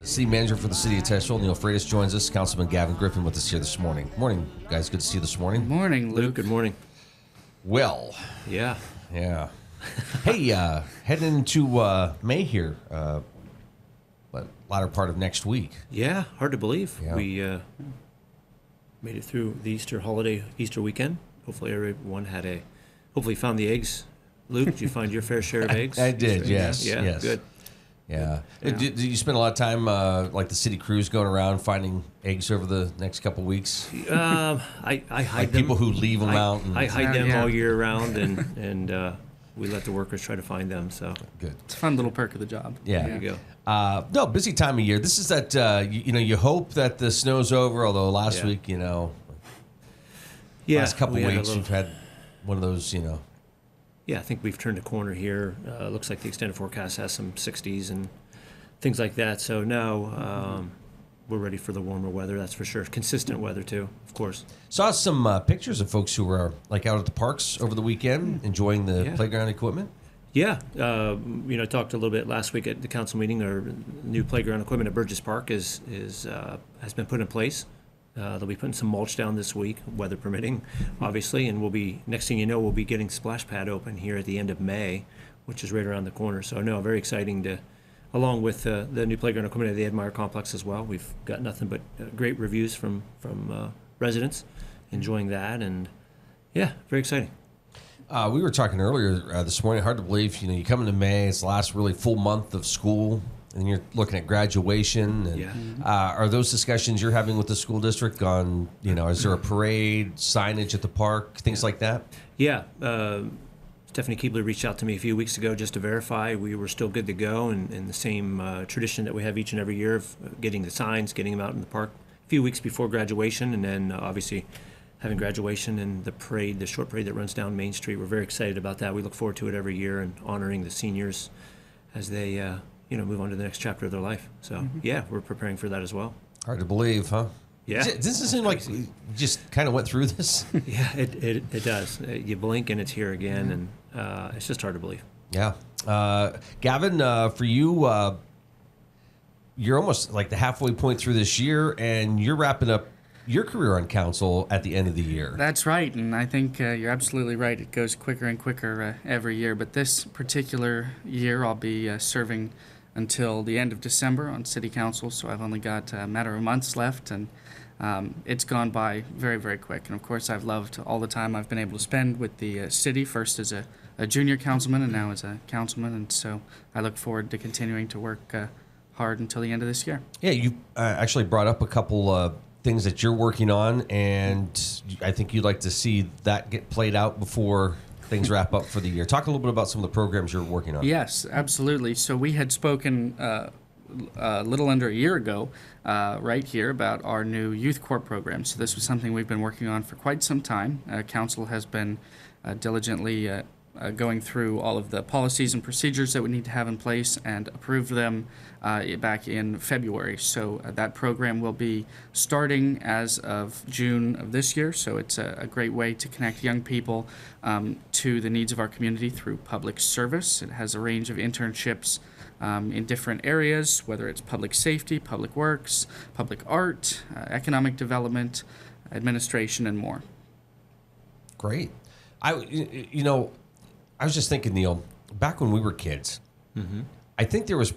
City Manager for the City of Titusville, Neil Fratus, joins us. Councilman Gavin Griffin with us here this morning. Morning, guys. Good to see you this morning. Morning, Luke. Good morning. Well. Yeah. Hey, heading into May here, latter part of next week. Yeah, hard to believe. Yeah. We made it through the Easter weekend. Hopefully everyone hopefully found the eggs. Luke, did you find your fair share of eggs? I did, yes. Yeah, yes. Good. Yeah. Did you spend a lot of time, like the city crews, going around finding eggs over the next couple of weeks? I hide Like them. people who leave them out? I hide them Yeah. all year round, and we let the workers try to find them. So Good. It's a fun little perk of the job. Yeah. there you go. No, busy time of year. This is that, you hope that the snow's over, although last Yeah. week, Yeah, last couple we had a weeks, little- you've had one of those, Yeah, I think we've turned a corner here. Looks like the extended forecast has some 60s and things like that. So now we're ready for the warmer weather, that's for sure. Consistent weather, too, of course. Saw some pictures of folks who were like out at the parks over the weekend enjoying the Yeah. playground equipment. Yeah, I talked a little bit last week at the council meeting. Our new playground equipment at Burgess Park has been put in place. They'll be putting some mulch down this week, weather permitting, obviously, and next thing you know, we'll be getting splash pad open here at the end of May, which is right around the corner. So no, very exciting along with the new playground equipment at the Ed Meyer Complex as well. We've got nothing but great reviews from residents enjoying that, and yeah, very exciting. We were talking earlier this morning. Hard to believe, you come into May. It's the last really full month of school, and you're looking at graduation. And, Yeah. Are those discussions you're having with the school district on? Is there a parade, signage at the park, things like that? Yeah, Stephanie Keebler reached out to me a few weeks ago just to verify we were still good to go, and the same tradition that we have each and every year of getting the signs, getting them out in the park a few weeks before graduation, and then obviously having graduation and the parade, the short parade that runs down Main Street. We're very excited about that. We look forward to it every year and honoring the seniors as they move on to the next chapter of their life. So yeah, we're preparing for that as well. Hard to believe, huh? Yeah. Does it seem like you just kind of went through this? Yeah, it does. You blink and it's here again, and it's just hard to believe. Yeah. Gavin, for you, you're almost like the halfway point through this year, and you're wrapping up your career on council at the end of the year. That's right, and I think you're absolutely right. It goes quicker and quicker every year, but this particular year I'll be serving until the end of December on City Council, so I've only got a matter of months left, and it's gone by very, very quick. And of course, I've loved all the time I've been able to spend with the city, first as a junior councilman and now as a councilman, and so I look forward to continuing to work hard until the end of this year. Yeah, you actually brought up a couple things that you're working on, and I think you'd like to see that get played out before things wrap up for the year. Talk a little bit about some of the programs you're working on. Yes, absolutely. So we had spoken a little under a year ago right here about our new youth court program. So this was something we've been working on for quite some time. Council has been diligently going through all of the policies and procedures that we need to have in place and approved them back in February. So that program will be starting as of June of this year. So it's a great way to connect young people to the needs of our community through public service. It has a range of internships in different areas, whether it's public safety, public works, public art, economic development, administration, and more. Great. I was just thinking, Neil, back when we were kids, I think there was,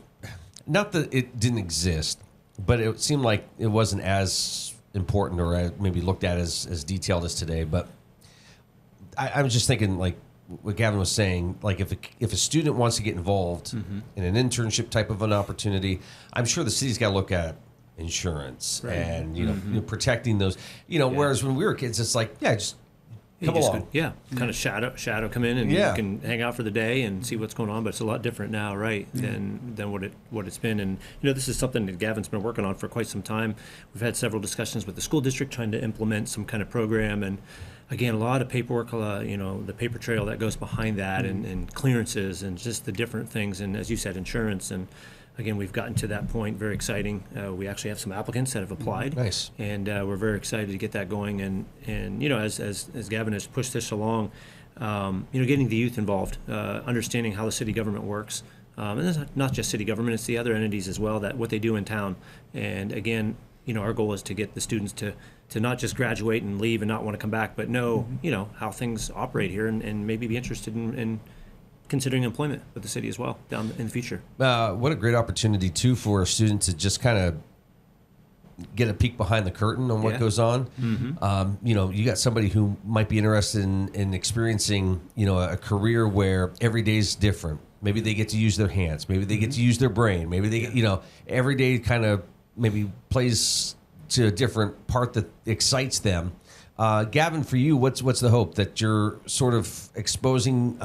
not that it didn't exist, but it seemed like it wasn't as important or maybe looked at as detailed as today. But I was just thinking, like what Gavin was saying, like if a student wants to get involved in an internship type of an opportunity, I'm sure the city's got to look at insurance and, protecting those, whereas when we were kids, it's like, just come along. Kind of shadow come in and you can hang out for the day and see what's going on, but it's a lot different now, right, than what it's been. And this is something that Gavin's been working on for quite some time. We've had several discussions with the school district trying to implement some kind of program, and again, a lot of paperwork, the paper trail that goes behind that, and clearances and just the different things, and as you said, insurance. And again, we've gotten to that point. Very exciting. We actually have some applicants that have applied. Nice. And we're very excited to get that going. And as Gavin has pushed this along, getting the youth involved, understanding how the city government works, And it's not just city government, it's the other entities as well, that what they do in town. And again, our goal is to get the students to not just graduate and leave and not want to come back, but know, how things operate here, and maybe be interested in considering employment with the city as well down in the future. What a great opportunity, too, for a student to just kind of get a peek behind the curtain on what goes on. You got somebody who might be interested in experiencing, a career where every day is different. Maybe they get to use their hands. Maybe they get to use their brain. Maybe they get, every day kind of maybe plays to a different part that excites them. Gavin, for you, what's the hope that you're sort of exposing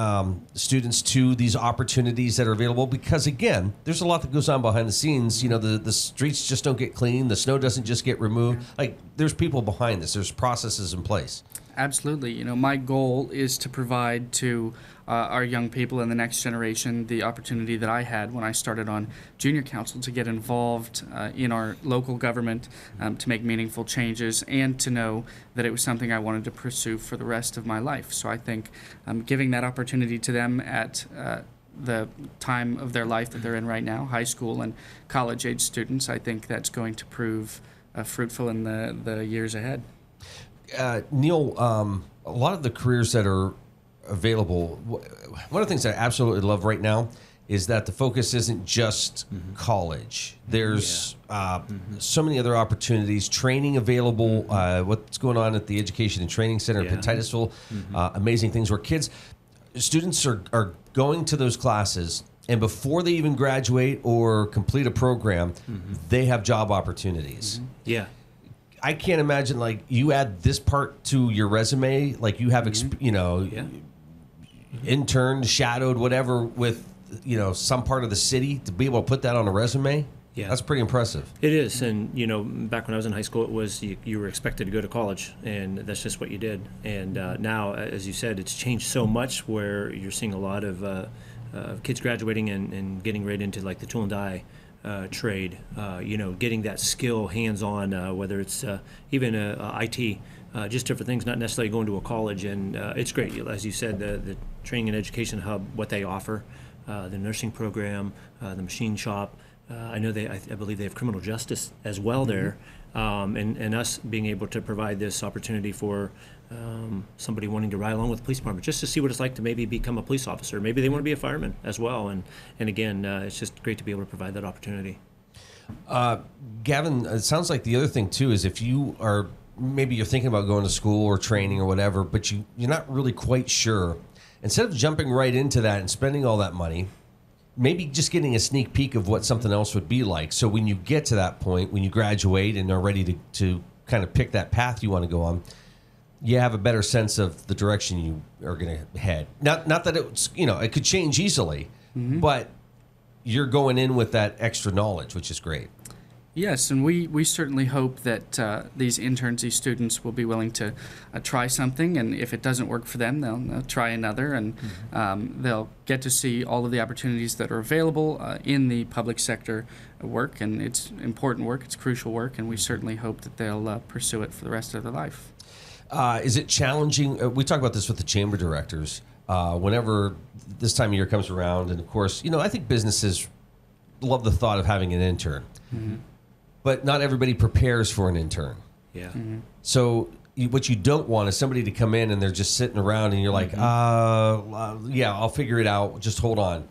students to these opportunities that are available? Because again, there's a lot that goes on behind the scenes. The streets just don't get clean. The snow doesn't just get removed. Like, there's people behind this. There's processes in place. Absolutely. My goal is to provide to our young people in the next generation the opportunity that I had when I started on junior council, to get involved in our local government, to make meaningful changes, and to know that it was something I wanted to pursue for the rest of my life. So I think giving that opportunity to them at the time of their life that they're in right now, high school and college-age students, I think that's going to prove fruitful in the years ahead. Neil, a lot of the careers that are available, one of the things that I absolutely love right now is that the focus isn't just college. There's so many other opportunities, training available, what's going on at the Education and Training Center in Titusville, amazing things where students are going to those classes, and before they even graduate or complete a program, they have job opportunities. Yeah. I can't imagine, like, you add this part to your resume, like you have, interned, shadowed, whatever, with, some part of the city, to be able to put that on a resume. Yeah, that's pretty impressive. It is. And, back when I was in high school, it was you were expected to go to college, and that's just what you did. And now, as you said, it's changed so much where you're seeing a lot of kids graduating and getting right into, like, the tool and die trade, getting that skill hands-on, whether it's even IT, just different things, not necessarily going to a college. And it's great, as you said, the training and education hub, what they offer, the nursing program, the machine shop. I know I believe they have criminal justice as well there, and us being able to provide this opportunity for somebody wanting to ride along with the police department just to see what it's like to maybe become a police officer. Maybe they want to be a fireman as well. And again, it's just great to be able to provide that opportunity. Gavin, it sounds like the other thing too is if you are, maybe you're thinking about going to school or training or whatever, but you're not really quite sure. Instead of jumping right into that and spending all that money, maybe just getting a sneak peek of what something else would be like. So when you get to that point, when you graduate and are ready to kind of pick that path you want to go on, you have a better sense of the direction you are going to head. Not that it's, it could change easily, but you're going in with that extra knowledge, which is great. Yes, and we certainly hope that these interns, these students, will be willing to try something, and if it doesn't work for them, they'll try another, and they'll get to see all of the opportunities that are available in the public sector work, and it's important work, it's crucial work, and we certainly hope that they'll pursue it for the rest of their life. Is it challenging? We talk about this with the chamber directors. Whenever this time of year comes around, and of course, I think businesses love the thought of having an intern. But not everybody prepares for an intern. Yeah. So what you don't want is somebody to come in and they're just sitting around and you're like, yeah, I'll figure it out. Just hold on.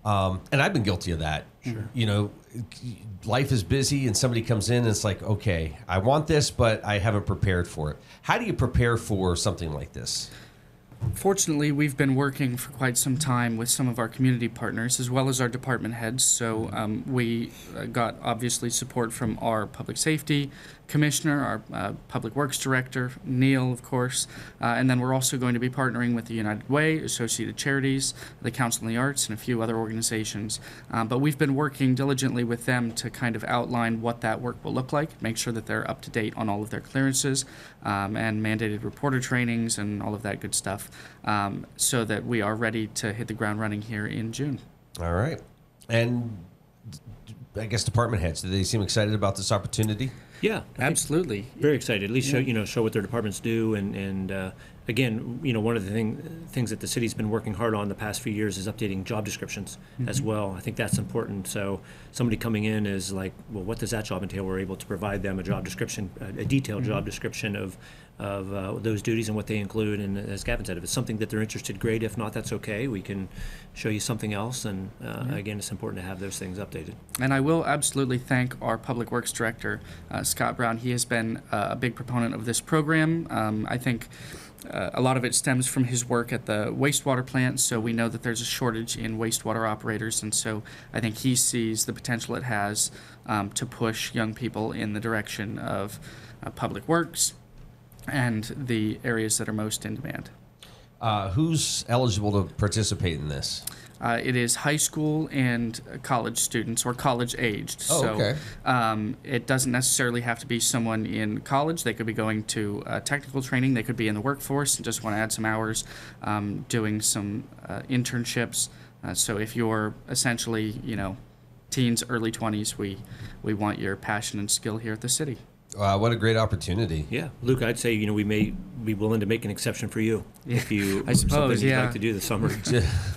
And I've been guilty of that. Sure. Life is busy and somebody comes in and it's like, okay, I want this, but I haven't prepared for it. How do you prepare for something like this? Fortunately, we've been working for quite some time with some of our community partners as well as our department heads. So we got obviously support from our public safety commissioner, our public works director, Neil, of course, and then we're also going to be partnering with the United Way, Associated Charities, the Council on the Arts, and a few other organizations. But we've been working diligently with them to kind of outline what that work will look like, make sure that they're up to date on all of their clearances and mandated reporter trainings and all of that good stuff, so that we are ready to hit the ground running here in June. All right. And I guess department heads, do they seem excited about this opportunity? Yeah, absolutely. Very excited. At least show what their departments do, and again, one of the things that the city's been working hard on the past few years is updating job descriptions as well. I think that's important. So somebody coming in is like, well, what does that job entail? We're able to provide them a job description, a detailed job description of those duties and what they include. And as Gavin said, if it's something that they're interested, great. If not, that's okay. We can show you something else. And again, it's important to have those things updated. And I will absolutely thank our Public Works Director, Scott Brown. He has been a big proponent of this program. I think a lot of it stems from his work at the wastewater plant, so we know that there's a shortage in wastewater operators, and so I think he sees the potential it has to push young people in the direction of public works and the areas that are most in demand. Who's eligible to participate in this? It is high school and college students, or college aged. Oh, okay. So it doesn't necessarily have to be someone in college. They could be going to technical training. They could be in the workforce and just want to add some hours doing some internships. So if you're essentially, teens, early 20s, we want your passion and skill here at the city. What a great opportunity. Yeah, Luke, I'd say, we may be willing to make an exception for you. Yeah, if you I suppose, something you'd yeah. like to do this summer.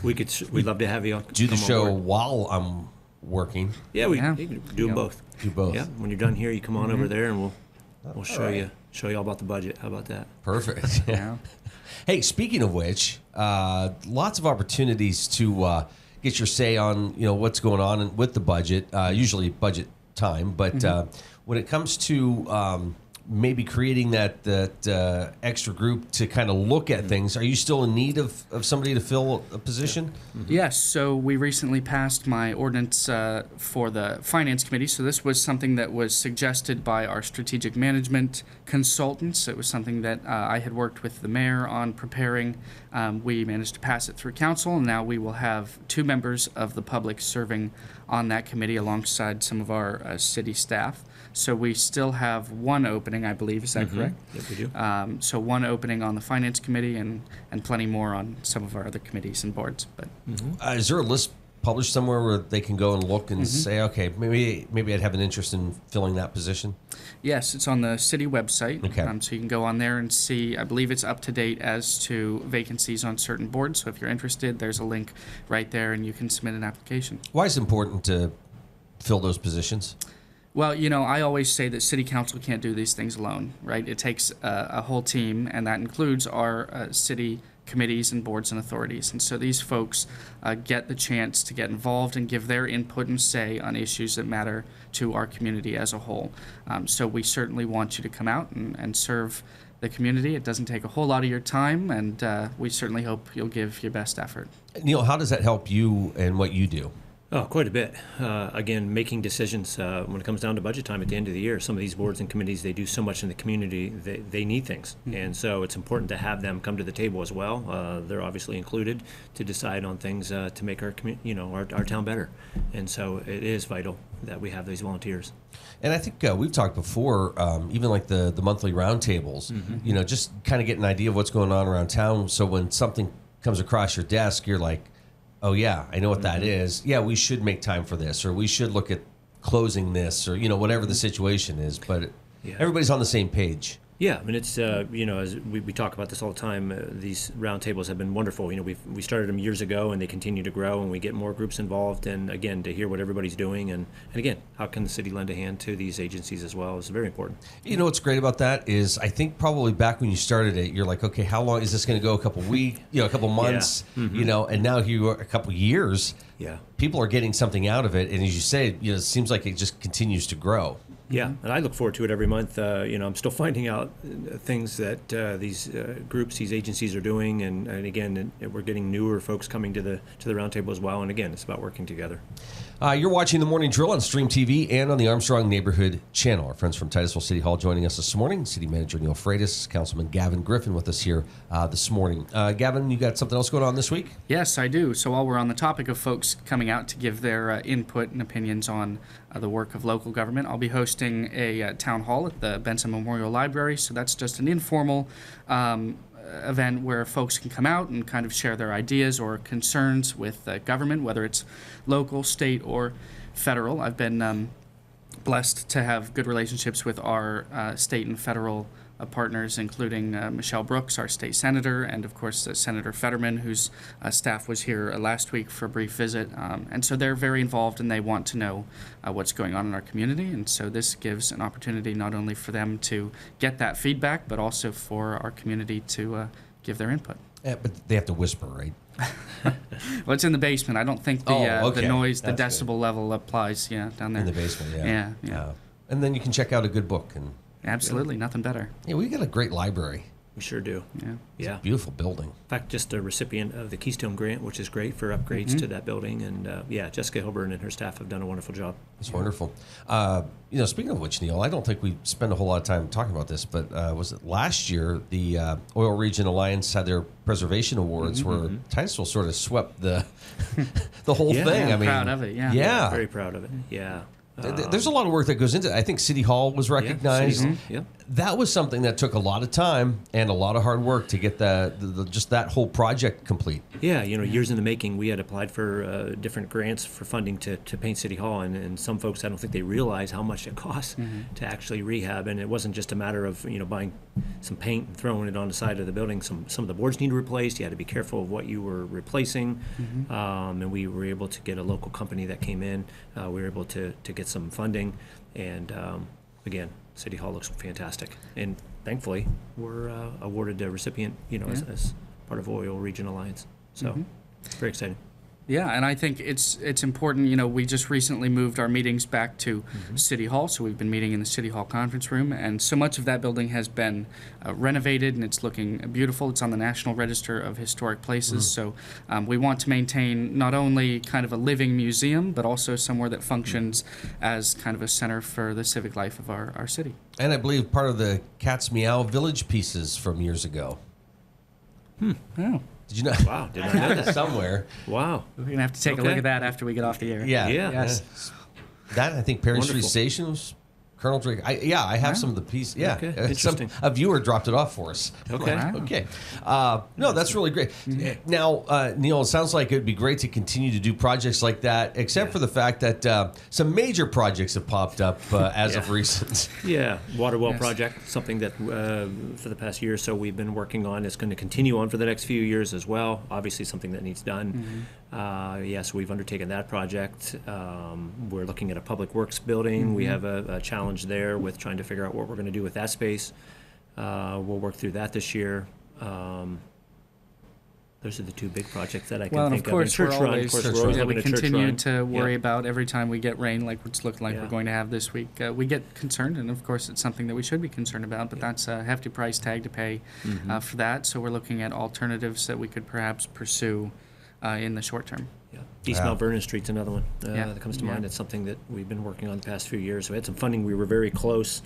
We'd love to have you Do the come on show board. while I'm working. Yeah, Yeah. you can do them both. Do both. Yeah, when you're done here, you come on over there and we'll show you all about the budget. How about that? Perfect. Yeah. Hey, speaking of which, lots of opportunities to get your say on what's going on with the budget. Usually budget time, but when it comes to maybe creating that extra group to kind of look at things, are you still in need of somebody to fill a position? Yes, so we recently passed my ordinance for the Finance Committee. So this was something that was suggested by our strategic management consultants. It was something that I had worked with the mayor on preparing. We managed to pass it through council, and now we will have 2 members of the public serving on that committee alongside some of our city staff. So we still have 1 opening, I believe. Is that correct? Yep, we do. So 1 opening on the Finance Committee and plenty more on some of our other committees and boards. But Is there a list published somewhere where they can go and look and say, okay, maybe I'd have an interest in filling that position? yes, it's on the city website. Okay. So you can go on there and see. I believe it's up to date as to vacancies on certain boards. So if you're interested, there's a link right there, and you can submit an application. Why is it important to fill those positions? Well, I always say that city council can't do these things alone, right? It takes a whole team, and that includes our city committees and boards and authorities. And so these folks get the chance to get involved and give their input and say on issues that matter to our community as a whole. So we certainly want you to come out and serve the community. It doesn't take a whole lot of your time, and we certainly hope you'll give your best effort. Neil, how does that help you and what you do? Oh, quite a bit. Again, making decisions when it comes down to budget time at the end of the year. Some of these boards and committees, they do so much in the community, they need things. And so it's important to have them come to the table as well. They're obviously included to decide on things to make our our town better. And so it is vital that we have these volunteers. And I think we've talked before, even like the monthly roundtables, just kind of get an idea of what's going on around town. So when something comes across your desk, you're like, oh, yeah, I know what that is. Yeah, we should make time for this, or we should look at closing this, or, whatever the situation is. But everybody's on the same page. Yeah, I mean, it's, as we talk about this all the time, these roundtables have been wonderful. We started them years ago, and they continue to grow, and we get more groups involved. And, again, to hear what everybody's doing. And again, how can the city lend a hand to these agencies as well is very important. What's great about that is I think probably back when you started it, you're like, okay, how long is this going to go? A couple weeks, a couple months, and now here you are a couple years. Yeah. People are getting something out of it. And as you say, it seems like it just continues to grow. Yeah, and I look forward to it every month. I'm still finding out things that these groups, these agencies are doing, and again, we're getting newer folks coming to the roundtable as well. And again, it's about working together. You're watching The Morning Drill on Stream TV and on the Armstrong Neighborhood Channel. Our friends from Titusville City Hall joining us this morning. City Manager Neil Fratus, Councilman Gavin Griffin with us here this morning. Gavin, you got something else going on this week? Yes, I do. So while we're on the topic of folks coming out to give their input and opinions on the work of local government, I'll be hosting a town hall at the Benson Memorial Library. So that's just an informal event where folks can come out and kind of share their ideas or concerns with government, whether it's local, state, or federal. I've been blessed to have good relationships with our state and federal partners, including Michelle Brooks, our state senator, and of course Senator Fetterman, whose staff was here last week for a brief visit. And so they're very involved, and they want to know what's going on in our community. And so this gives an opportunity not only for them to get that feedback, but also for our community to give their input. Yeah, but they have to whisper, right? Well, it's in the basement. I don't think the okay. the noise, the That's decibel level applies. Yeah, down there In the basement, yeah. Yeah. And then you can check out a good book. And Absolutely, nothing better. yeah, we got a great library. We sure do. Yeah. Yeah. Beautiful building. In fact, just a recipient of the Keystone Grant, which is great for upgrades to that building. And Jessica Hilburn and her staff have done a wonderful job. It's wonderful. Speaking of which, Neil, I don't think we spend a whole lot of time talking about this, but was it last year the Oil Region Alliance had their preservation awards where Titusville sort of swept the the whole Yeah, thing. I'm proud of it. Yeah. Yeah. Very proud of it. Yeah. There's a lot of work that goes into it. I think City Hall was recognized. City Hall, yeah. That was something that took a lot of time and a lot of hard work to get just that whole project complete. Yeah, years in the making. We had applied for different grants for funding to paint City Hall, and some folks, I don't think they realize how much it costs to actually rehab. And it wasn't just a matter of buying some paint and throwing it on the side of the building. Some of the boards need replaced. You had to be careful of what you were replacing. And we were able to get a local company that came in. We were able to get some funding, and again, City Hall looks fantastic. And thankfully, we're awarded a recipient, as part of Oil Region Alliance. So very exciting. Yeah, and I think it's important. We just recently moved our meetings back to City Hall, so we've been meeting in the City Hall conference room, and so much of that building has been renovated, and it's looking beautiful. It's on the National Register of Historic Places, so we want to maintain not only kind of a living museum, but also somewhere that functions as kind of a center for the civic life of our city. And I believe part of the Cat's Meow Village pieces from years ago. Oh. Did you know? Wow, did I know that? Somewhere. Wow. We're going to have to take a look at that after we get off the air. Yeah. Yeah. Yes. That, I think, Perry Street Wonderful. Station was Colonel Drake. I have some of the pieces. Yeah. Okay, interesting. A viewer dropped it off for us. Okay. Wow. Okay. No, that's really great. Now, Neil, it sounds like it would be great to continue to do projects like that, except for the fact that some major projects have popped up as of recent. Yeah, water well Yes. project, something that for the past year or so we've been working on. It's going to continue on for the next few years as well. Obviously, something that needs done. Yes, we've undertaken that project. We're looking at a public works building. We have a challenge there with trying to figure out what we're going to do with that space. We'll work through that this year. Those are the two big projects that I can Well, and think of course, Church we're Run, always, of course, we're always we looking at Church continue Run. to worry Yeah. about every time we get rain, like it's looking like Yeah. we're going to have this week. We get concerned, and of course, it's something that we should be concerned about, but that's a hefty price tag to pay for that. So we're looking at alternatives that we could perhaps pursue in the short term. Yeah. East Mount Vernon Street's another one that comes to Yeah. mind. It's something that we've been working on the past few years. We had some funding. We were very close,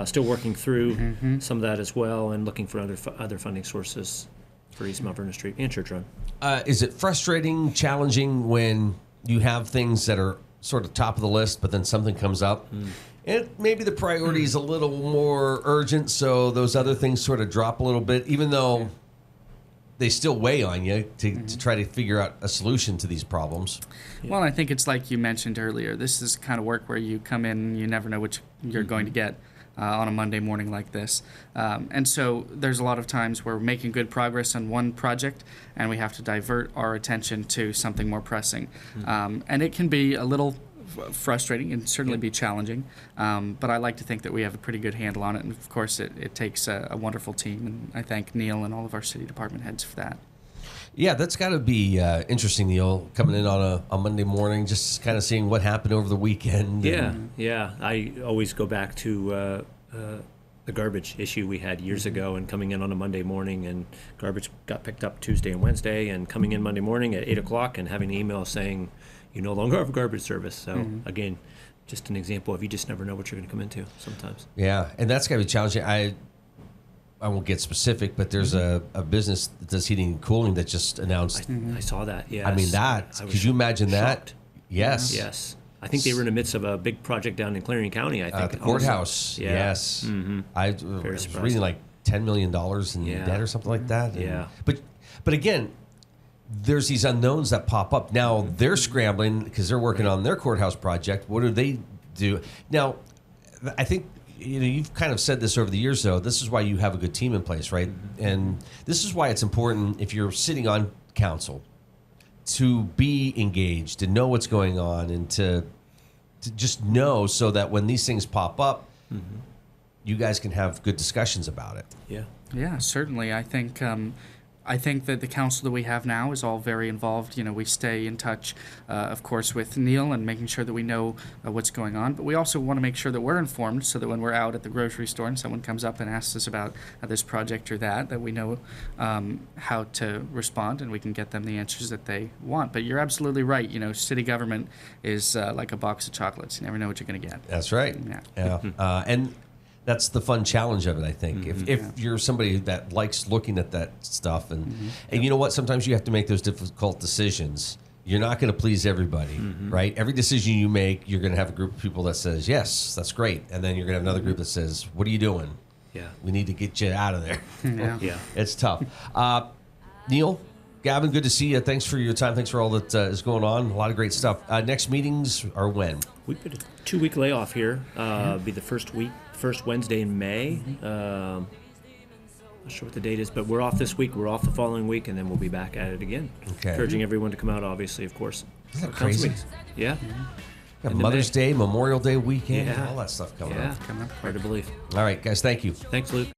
still working through some of that as well, and looking for other funding sources for East Mount Vernon Street and Church Run. Is it frustrating, challenging when you have things that are sort of top of the list, but then something comes up? And maybe the priority is a little more urgent, so those other things sort of drop a little bit, even though they still weigh on you to try to figure out a solution to these problems. Well, I think it's like you mentioned earlier. This is the kind of work where you come in and you never know what you're going to get on a Monday morning like this. And so there's a lot of times where we're making good progress on one project and we have to divert our attention to something more pressing. And it can be a little frustrating and certainly be challenging, but I like to think that we have a pretty good handle on it. And of course, it takes a wonderful team, and I thank Neil and all of our city department heads for that. Yeah, that's got to be interesting, Neil, coming in on a Monday morning, just kind of seeing what happened over the weekend. Yeah. I always go back to the garbage issue we had years ago, and coming in on a Monday morning, and garbage got picked up Tuesday and Wednesday, and coming in Monday morning at 8 o'clock and having an email saying you no longer have a garbage service. So again, just an example of you just never know what you're going to come into sometimes. Yeah, and that's got to be challenging. I won't get specific, but there's a business that does heating and cooling that just announced. I saw that. Yes. I mean, could you imagine that? shocked. Yes. Yes. I think they were in the midst of a big project down in Clarion County, I think. The courthouse. Yeah. Yes. I was surprised. reading like $10 million in debt or something like that. And, Yeah. But again, there's these unknowns that pop up. Now they're scrambling because they're working on their courthouse project. What do they do? Now, I think you've kind of said this over the years, though. This is why you have a good team in place, right? And this is why it's important if you're sitting on council to be engaged and know what's going on and to just know so that when these things pop up, you guys can have good discussions about it. Yeah. Yeah, certainly. I think that the council that we have now is all very involved. We stay in touch, of course, with Neil and making sure that we know what's going on. But we also want to make sure that we're informed so that when we're out at the grocery store and someone comes up and asks us about this project or that we know how to respond and we can get them the answers that they want. But you're absolutely right. City government is like a box of chocolates. You never know what you're going to get. That's right. Yeah. And that's the fun challenge of it, I think. If you're somebody that likes looking at that stuff, and you know what, sometimes you have to make those difficult decisions. You're not going to please everybody, right? Every decision you make, you're going to have a group of people that says, yes, that's great. And then you're going to have another group that says, what are you doing? Yeah. We need to get you out of there. Yeah. It's tough. Neil, Gavin, good to see you. Thanks for your time. Thanks for all that is going on. A lot of great stuff. Next meetings are when? We put a 2-week layoff here. Be the first Wednesday in May. Not sure what the date is, but we're off this week. We're off the following week, and then we'll be back at it again. Okay. Encouraging everyone to come out, obviously, of course. Isn't that crazy? Yeah. Got Mother's Day, Memorial Day weekend, Yeah. all that stuff coming Yeah. up. Hard to believe. All right, guys, thank you. Thanks, Luke.